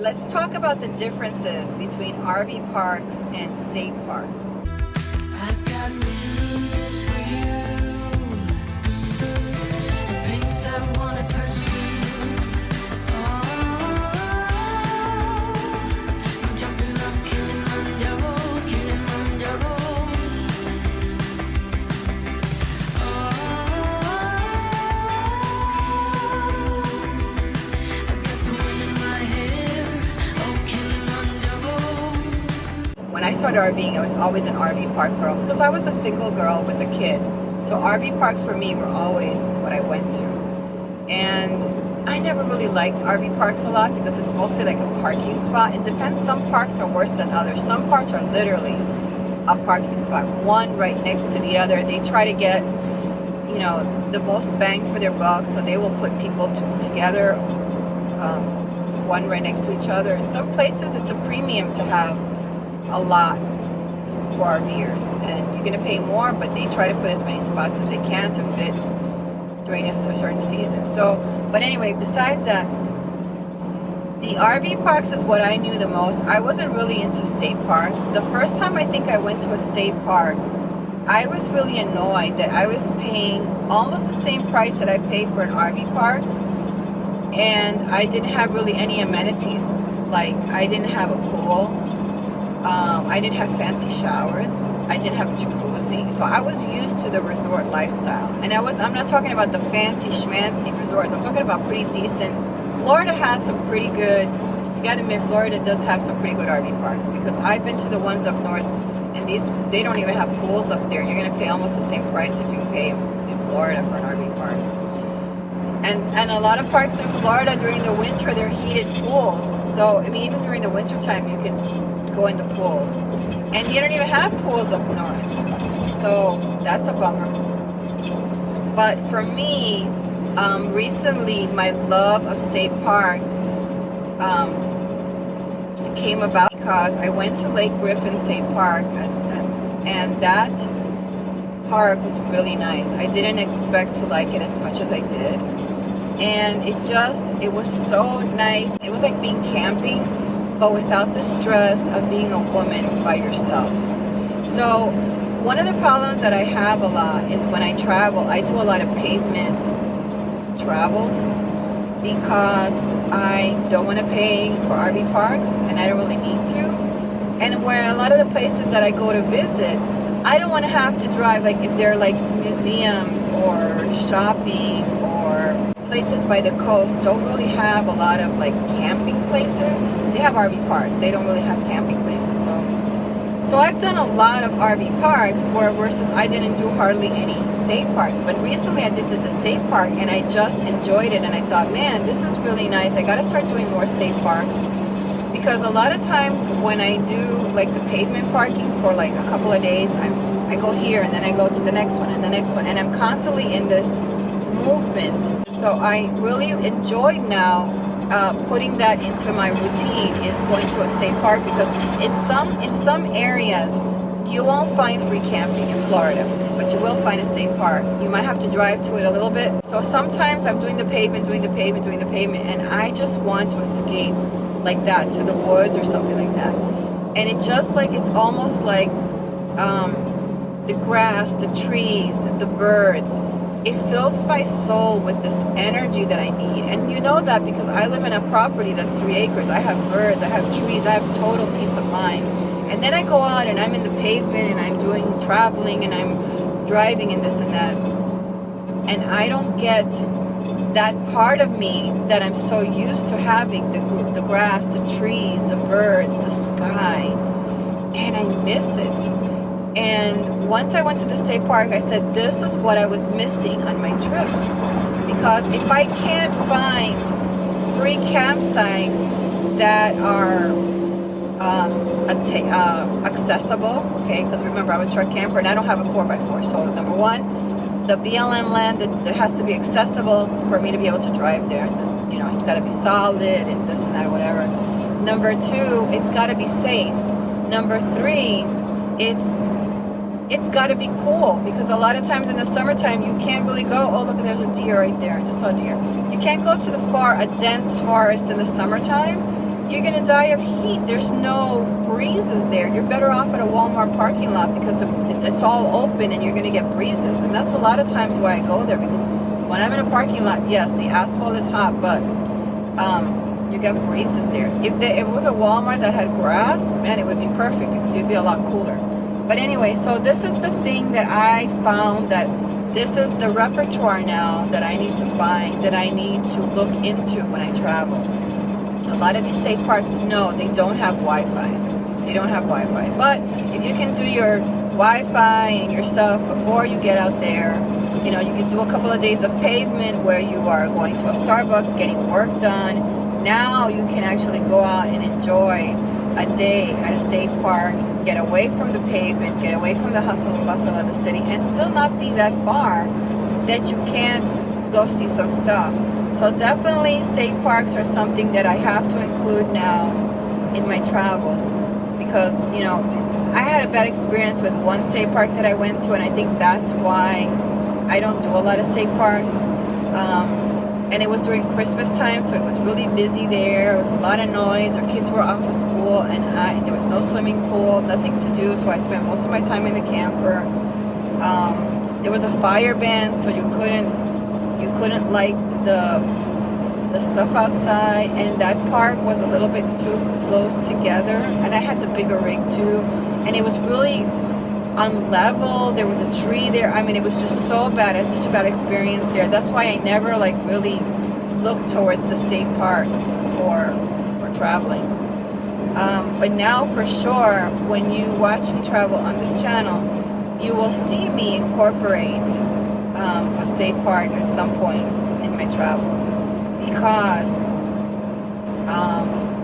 Let's talk about the differences between RV parks and state parks. I've got news for you. Things I wanna pursue. Oh, I'm jumping off Kilimanjaro, Kilimanjaro. I've got the wind in my hair. Oh, Kilimanjaro. When I started RVing, I was always an RV park girl because I was a single girl with a kid. So RV parks for me were always what I went to. And I never really liked RV parks a lot because it's mostly like a parking spot. It depends. Some parks are worse than others. Some parks are literally a parking spot, one right next to the other. They try to get, the most bang for their buck, so they will put people together, one right next to each other. In some places, it's a premium to have a lot for RVers, and you're going to pay more, but they try to put as many spots as they can to fit during a certain season. So, but anyway, besides that, the RV parks is what I knew the most. I wasn't really into state parks. The first time I think I went to a state park, I was really annoyed that I was paying almost the same price that I paid for an RV park, and I didn't have really any amenities. Like, I didn't have a pool. I didn't have fancy showers. I didn't have a jacuzzi. So I was used to the resort lifestyle. And I'm not talking about the fancy schmancy resorts. I'm talking about pretty decent. Florida has some pretty good, you gotta admit, Florida does have some pretty good RV parks, because I've been to the ones up north, and they don't even have pools up there. You're gonna pay almost the same price that you pay in Florida for an RV park. And a lot of parks in Florida during the winter, they're heated pools. So, I mean, even during the winter time, you can go into pools. And you don't even have pools up north. So, that's a bummer. But for me, recently, my love of state parks came about because I went to Lake Griffin State Park, and that park was really nice. I didn't expect to like it as much as I did, and it was so nice. It was like being camping, but without the stress of being a woman by yourself. So one of the problems that I have a lot is when I travel, I do a lot of pavement travels because I don't want to pay for RV parks, and I don't really need to. And where a lot of the places that I go to visit, I don't want to have to drive, like if they're like museums or shopping or places by the coast, don't really have a lot of like camping places. They have RV parks, they don't really have camping places. So I've done a lot of RV parks versus I didn't do hardly any state parks. But recently I did the state park, and I just enjoyed it, and I thought, man, this is really nice. I got to start doing more state parks, because a lot of times when I do like the pavement parking for like a couple of days, I go here and then I go to the next one and the next one, and I'm constantly in this movement. So I really enjoyed now putting that into my routine, is going to a state park, because in some areas you won't find free camping in Florida, but you will find a state park. You might have to drive to it a little bit. So sometimes I'm doing the pavement, and I just want to escape like that to the woods or something like that. And it's almost like the grass, the trees, the birds, it fills my soul with this energy that I need. And you know that because I live in a property that's 3 acres. I have birds, I have trees, I have total peace of mind. And then I go out and I'm in the pavement and I'm doing traveling and I'm driving and this and that. And I don't get that part of me that I'm so used to having, the grass, the trees, the birds, the sky. And I miss it. And once I went to the state park, I said, this is what I was missing on my trips. Because if I can't find free campsites that are accessible, okay, because remember, I'm a truck camper and I don't have a 4x4. So number one, the BLM land, that has to be accessible for me to be able to drive there. It's got to be solid and this and that, whatever. Number two, it's got to be safe. Number three, it's got to be cool, because a lot of times in the summertime you can't really go, oh look, there's a deer right there, I just saw a deer. You can't go to a dense forest in the summertime. you're gonna die of heat. There's no breezes there. You're better off at a Walmart parking lot because it's all open and you're gonna get breezes. And that's a lot of times why I go there, because when I'm in a parking lot, yes, the asphalt is hot, but you get breezes there. If it was a Walmart that had grass, man, it would be perfect because you'd be a lot cooler. But anyway, so this is the thing that I found, that this is the repertoire now that I need to find, that I need to look into when I travel. A lot of these state parks, no, they don't have Wi-Fi. They don't have Wi-Fi. But if you can do your Wi-Fi and your stuff before you get out there, you know, you can do a couple of days of pavement where you are going to a Starbucks, getting work done. Now you can actually go out and enjoy a day at a state park, get away from the pavement, get away from the hustle and bustle of the city, and still not be that far that you can't go see some stuff. So definitely state parks are something that I have to include now in my travels, because, you know, I had a bad experience with one state park that I went to, and I think that's why I don't do a lot of state parks. And it was during Christmas time, so it was really busy there. There was a lot of noise. Our kids were off of school, and there was no swimming pool, nothing to do, so I spent most of my time in the camper. There was a fire ban, so you couldn't light the stuff outside, and that park was a little bit too close together, and I had the bigger rig too, and it was really unlevel. There was a tree there. I mean, it was just so bad. I had such a bad experience there. That's why I never like really looked towards the state parks for traveling. But now for sure, when you watch me travel on this channel, you will see me incorporate a state park at some point in my travels, because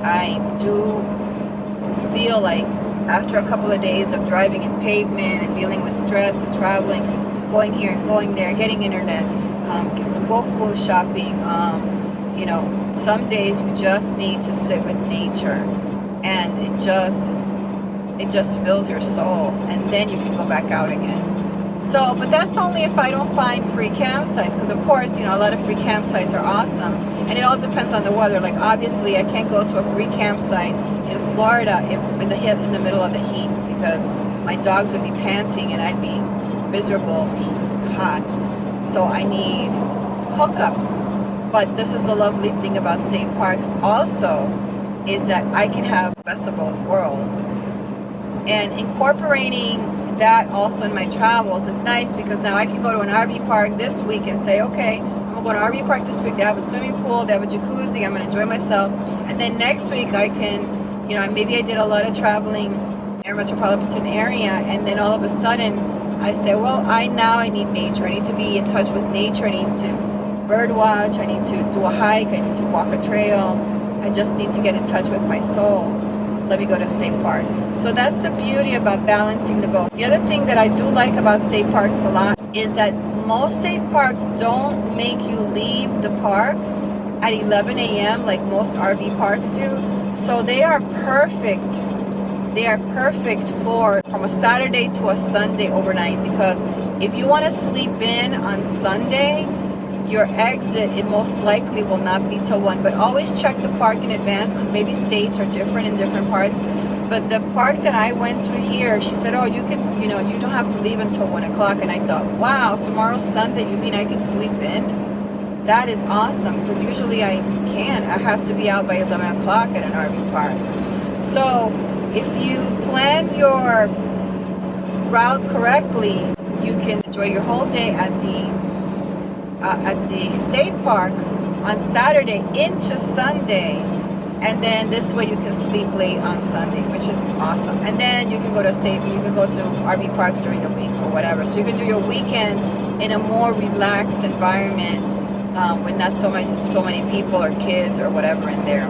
I do feel like after a couple of days of driving in pavement and dealing with stress and traveling, going here and going there, getting internet, go food shopping, you know, some days you just need to sit with nature, and it just fills your soul, and then you can go back out again. So, but that's only if I don't find free campsites, because of course, you know, a lot of free campsites are awesome, and it all depends on the weather. Like obviously I can't go to a free campsite in Florida in the middle of the heat, because my dogs would be panting and I'd be miserable hot. So I need hookups. But this is the lovely thing about state parks also, is that I can have the best of both worlds, and incorporating that also in my travels is nice, because now I can go to an RV park this week and say, okay, I'm going to RV park this week. They have a swimming pool, they have a jacuzzi, I'm going to enjoy myself. And then next week I can, you know, maybe I did a lot of traveling in the metropolitan area, and then all of a sudden I say, well, I need nature. I need to be in touch with nature. I need to bird watch. I need to do a hike. I need to walk a trail. I just need to get in touch with my soul. Let me go to a state park. So that's the beauty about balancing the both. The other thing that I do like about state parks a lot is that most state parks don't make you leave the park at 11 a.m. like most RV parks do. So they are perfect. They are perfect for from a Saturday to a Sunday overnight, because if you want to sleep in on Sunday, your exit, it most likely will not be till 1. But always check the park in advance, because maybe states are different in different parts. But the park that I went to here, she said, oh, you can, you know, you don't have to leave until 1 o'clock. And I thought, wow, tomorrow's Sunday, you mean I can sleep in? That is awesome, because usually I can't. I have to be out by 11 o'clock at an RV park. So if you plan your route correctly, you can enjoy your whole day at the state park on Saturday into Sunday, and then this way you can sleep late on Sunday, which is awesome. And then you can go to RV parks during the week or whatever. So you can do your weekends in a more relaxed environment, with not so many people or kids or whatever in there.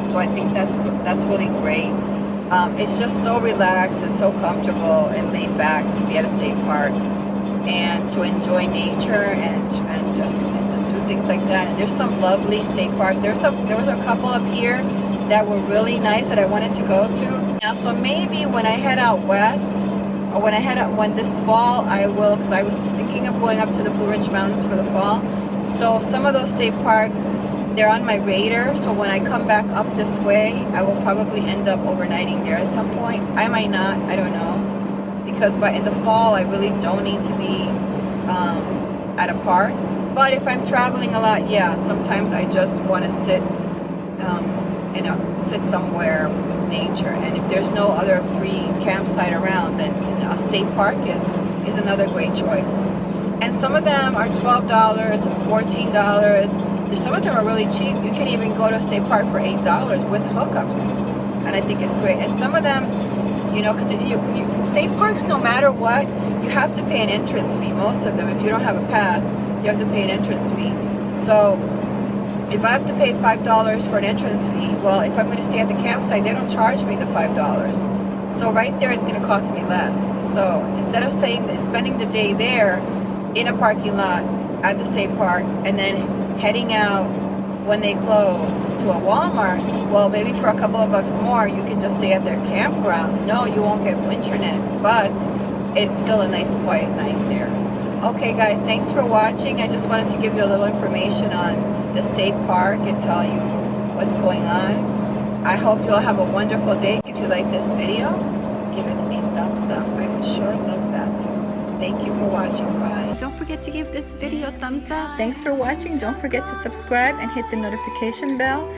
So I think that's really great. It's just so relaxed and so comfortable and laid back to be at a state park and to enjoy nature and just do things like that. And there's some lovely state parks. There was a couple up here that were really nice that I wanted to go to. Now, so maybe when I head out west, or when this fall, I will, because I was thinking of going up to the Blue Ridge Mountains for the fall. So some of those state parks they're on my radar, so when I come back up this way, I will probably end up overnighting there at some point. I might not, I don't know, because in the fall I really don't need to be at a park. But if I'm traveling a lot, yeah, sometimes I just want to sit, sit somewhere with nature. And if there's no other free campsite around, then a state park is another great choice. And some of them are $12, $14. Some of them are really cheap. You can even go to a state park for $8 with hookups, and I think it's great. And some of them, because state parks, no matter what, you have to pay an entrance fee. Most of them, if you don't have a pass, you have to pay an entrance fee. So if I have to pay $5 for an entrance fee, well, if I'm going to stay at the campsite, they don't charge me the $5. So right there, it's going to cost me less. So instead of spending the day there in a parking lot at the state park and then heading out when they close to a Walmart, well, maybe for a couple of bucks more, you can just stay at their campground. No, you won't get winternet, but it's still a nice quiet night there. Okay, guys, thanks for watching. I just wanted to give you a little information on the state park and tell you what's going on. I hope you'll have a wonderful day. If you like this video, give it a thumbs up. I would sure love that. Thank you for watching. Bye. Don't forget to give this video a thumbs up. Thanks for watching. Don't forget to subscribe and hit the notification bell.